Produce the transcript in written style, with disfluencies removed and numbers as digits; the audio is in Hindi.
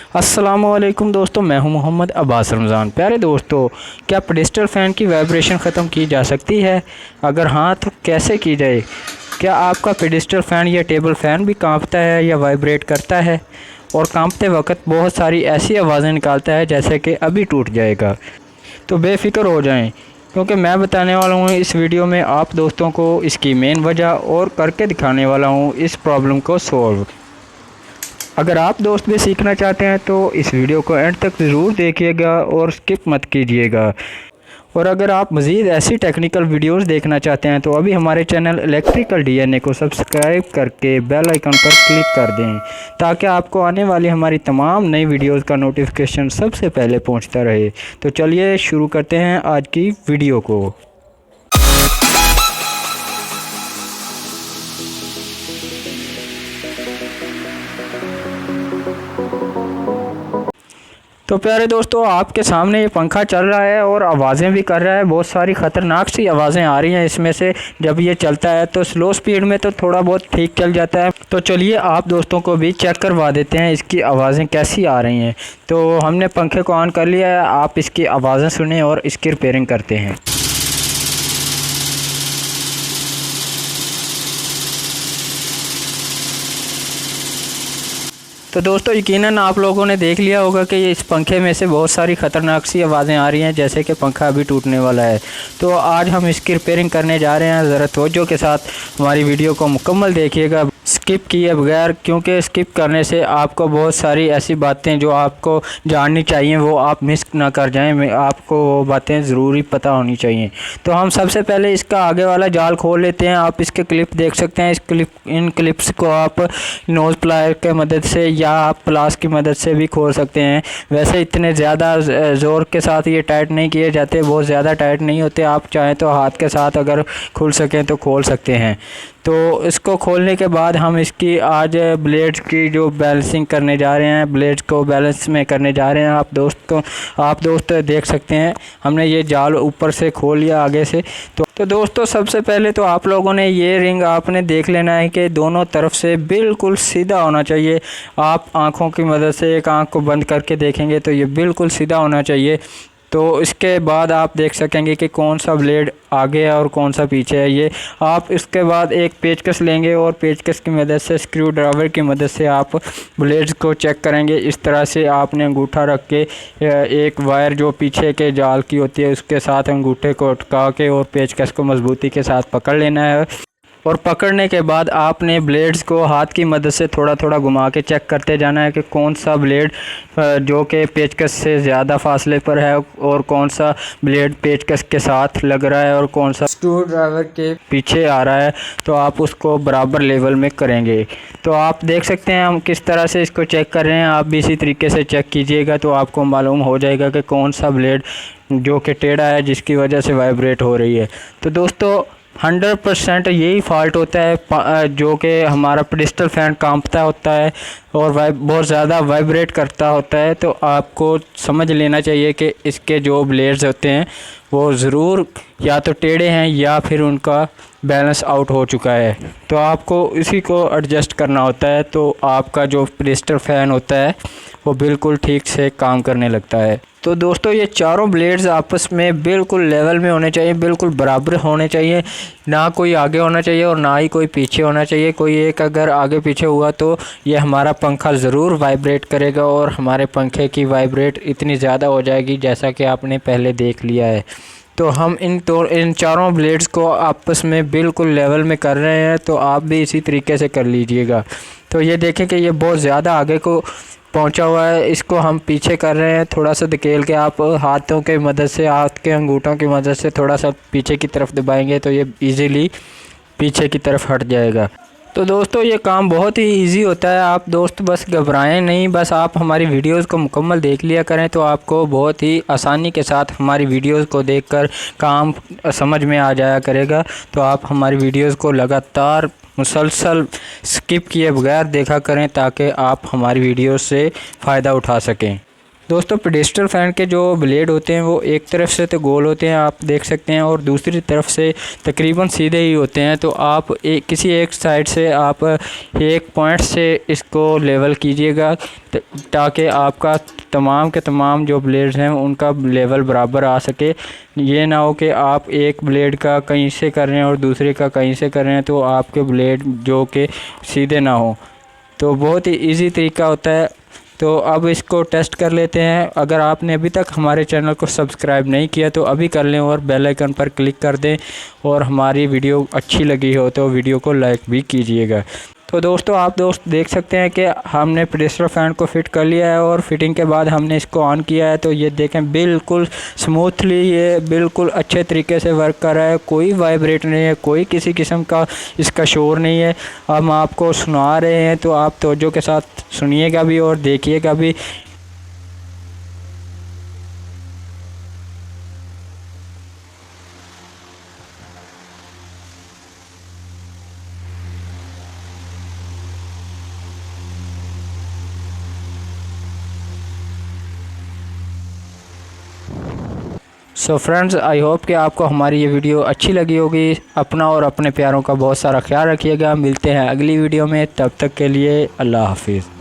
अस्सलामुअलैकुम दोस्तों, मैं हूं मोहम्मद अब्बास रमज़ान। प्यारे दोस्तों, क्या पेडिस्टल फ़ैन की वाइब्रेशन ख़त्म की जा सकती है? अगर हाँ तो कैसे की जाए? क्या आपका पेडिस्टल फ़ैन या टेबल फ़ैन भी कांपता है या वाइब्रेट करता है और कांपते वक्त बहुत सारी ऐसी आवाज़ें निकालता है जैसे कि अभी टूट जाएगा? तो बेफ़िक्र हो जाएं, क्योंकि मैं बताने वाला हूँ इस वीडियो में आप दोस्तों को इसकी मेन वजह और करके दिखाने वाला हूँ इस प्रॉब्लम को सॉल्व। अगर आप दोस्त भी सीखना चाहते हैं तो इस वीडियो को एंड तक ज़रूर देखिएगा और स्किप मत कीजिएगा। और अगर आप मज़ीद ऐसी टेक्निकल वीडियोस देखना चाहते हैं तो अभी हमारे चैनल इलेक्ट्रिकल डीएनए को सब्सक्राइब करके बेल आइकन पर क्लिक कर दें, ताकि आपको आने वाली हमारी तमाम नई वीडियोस का नोटिफिकेशन सबसे पहले पहुंचता रहे। तो चलिए शुरू करते हैं आज की वीडियो को। तो प्यारे दोस्तों, आपके सामने ये पंखा चल रहा है और आवाज़ें भी कर रहा है। बहुत सारी ख़तरनाक सी आवाज़ें आ रही हैं इसमें से। जब ये चलता है तो स्लो स्पीड में तो थोड़ा बहुत ठीक चल जाता है। तो चलिए आप दोस्तों को भी चेक करवा देते हैं इसकी आवाज़ें कैसी आ रही हैं। तो हमने पंखे को ऑन कर लिया है, आप इसकी आवाज़ें सुने और इसकी रिपेयरिंग करते हैं। तो दोस्तों, यकीनन आप लोगों ने देख लिया होगा कि इस पंखे में से बहुत सारी ख़तरनाक सी आवाज़ें आ रही हैं, जैसे कि पंखा अभी टूटने वाला है। तो आज हम इसकी रिपेयरिंग करने जा रहे हैं। ज़रा तवज्जो के साथ हमारी वीडियो को मुकम्मल देखिएगा, स्किप किए बगैर, क्योंकि स्किप करने से आपको बहुत सारी ऐसी बातें जो आपको जाननी चाहिए वो आप मिस ना कर जाएं। आपको वो बातें ज़रूरी पता होनी चाहिए। तो हम सबसे पहले इसका आगे वाला जाल खोल लेते हैं। आप इसके क्लिप देख सकते हैं। इन क्लिप्स को आप नोज़ प्लायर के मदद से या आप प्लास की मदद से भी खोल सकते हैं। वैसे इतने ज़्यादा ज़ोर के साथ ये टाइट नहीं किए जाते, बहुत ज़्यादा टाइट नहीं होते। आप चाहें तो हाथ के साथ अगर खुल सकें तो खोल सकते हैं। तो इसको खोलने के बाद हम इसकी आज ब्लेड्स की जो बैलेंसिंग करने जा रहे हैं, ब्लेड्स को बैलेंस में करने जा रहे हैं। आप दोस्त देख सकते हैं, हमने ये जाल ऊपर से खोल लिया आगे से। तो दोस्तों, सबसे पहले तो आप लोगों ने ये रिंग आपने देख लेना है कि दोनों तरफ से बिल्कुल सीधा होना चाहिए। आप आँखों की मदद से एक आँख को बंद करके देखेंगे तो ये बिल्कुल सीधा होना चाहिए। तो इसके बाद आप देख सकेंगे कि कौन सा ब्लेड आगे है और कौन सा पीछे है। ये आप इसके बाद एक पेचकस लेंगे और पेचकस की मदद से, स्क्रू ड्राइवर की मदद से आप ब्लेड्स को चेक करेंगे। इस तरह से आपने अंगूठा रख के एक वायर जो पीछे के जाल की होती है उसके साथ अंगूठे को अटका के और पेचकस को मजबूती के साथ पकड़ लेना है। और पकड़ने के बाद आपने ब्लेड्स को हाथ की मदद से थोड़ा थोड़ा घुमा के चेक करते जाना है कि कौन सा ब्लेड जो कि पेचकस से ज़्यादा फासले पर है और कौन सा ब्लेड पेचकस के साथ लग रहा है और कौन सा स्क्रू ड्राइवर के पीछे आ रहा है। तो आप उसको बराबर लेवल में करेंगे। तो आप देख सकते हैं हम किस तरह से इसको चेक कर रहे हैं। आप भी इसी तरीके से चेक कीजिएगा तो आपको मालूम हो जाएगा कि कौन सा ब्लेड जो कि टेढ़ा है जिसकी वजह से वाइब्रेट हो रही है। तो दोस्तों, 100% यही फॉल्ट होता है जो कि हमारा पेडिस्टल फ़ैन कांपता होता है और बहुत ज़्यादा वाइब्रेट करता होता है। तो आपको समझ लेना चाहिए कि इसके जो ब्लेड्स होते हैं वो ज़रूर या तो टेढ़े हैं या फिर उनका बैलेंस आउट हो चुका है। तो आपको इसी को एडजस्ट करना होता है। तो आपका जो पेडिस्टल फ़ैन होता है वो बिल्कुल ठीक से काम करने लगता है। तो दोस्तों, ये चारों ब्लेड्स आपस में बिल्कुल लेवल में होने चाहिए, बिल्कुल बराबर होने चाहिए। ना कोई आगे होना चाहिए और ना ही कोई पीछे होना चाहिए। कोई एक अगर आगे पीछे हुआ तो ये हमारा पंखा ज़रूर वाइब्रेट करेगा और हमारे पंखे की वाइब्रेट इतनी ज़्यादा हो जाएगी जैसा कि आपने पहले देख लिया है। तो हम इन चारों ब्लेड्स को आपस में बिल्कुल लेवल में कर रहे हैं। तो आप भी इसी तरीके से कर लीजिएगा। तो ये देखें कि ये बहुत ज़्यादा आगे को पहुंचा हुआ है, इसको हम पीछे कर रहे हैं। थोड़ा सा धकेल के आप हाथों के मदद से, हाथ के अंगूठों की मदद से थोड़ा सा पीछे की तरफ दबाएंगे तो ये इजीली पीछे की तरफ हट जाएगा। तो दोस्तों, ये काम बहुत ही इजी होता है। आप दोस्त बस घबराएं नहीं, बस आप हमारी वीडियोस को मुकम्मल देख लिया करें तो आपको बहुत ही आसानी के साथ हमारी वीडियोस को देखकर काम समझ में आ जाया करेगा। तो आप हमारी वीडियोस को लगातार मुसलसल स्किप किए बगैर देखा करें ताकि आप हमारी वीडियो से फ़ायदा उठा सकें। दोस्तों पेडेस्टल फ़ैन के जो ब्लेड होते हैं वो एक तरफ से तो गोल होते हैं, आप देख सकते हैं, और दूसरी तरफ से तकरीबन सीधे ही होते हैं। तो आप किसी एक साइड से आप एक पॉइंट से इसको लेवल कीजिएगा ताकि आपका तमाम के तमाम जो ब्लेड्स हैं उनका लेवल बराबर आ सके। ये ना हो कि आप एक ब्लेड का कहीं से कर रहे हैं और दूसरे का कहीं से कर रहे हैं तो आपके ब्लेड जो कि सीधे ना हो। तो बहुत ही इजी तरीका होता है। तो अब इसको टेस्ट कर लेते हैं। अगर आपने अभी तक हमारे चैनल को सब्सक्राइब नहीं किया तो अभी कर लें और बेल आइकन पर क्लिक कर दें, और हमारी वीडियो अच्छी लगी हो तो वीडियो को लाइक भी कीजिएगा। तो दोस्तों आप देख सकते हैं कि हमने पेडेस्टल फ़ैन को फ़िट कर लिया है, और फिटिंग के बाद हमने इसको ऑन किया है तो ये देखें बिल्कुल स्मूथली, ये बिल्कुल अच्छे तरीके से वर्क कर रहा है। कोई वाइब्रेट नहीं है, कोई किसी किस्म का इसका शोर नहीं है। हम आपको सुना रहे हैं तो आप तवज्जो के साथ सुनिएगा भी और देखिएगा भी। सो फ्रेंड्स, आई होप कि आपको हमारी ये वीडियो अच्छी लगी होगी। अपना और अपने प्यारों का बहुत सारा ख्याल रखिएगा। मिलते हैं अगली वीडियो में, तब तक के लिए अल्लाह हाफिज़।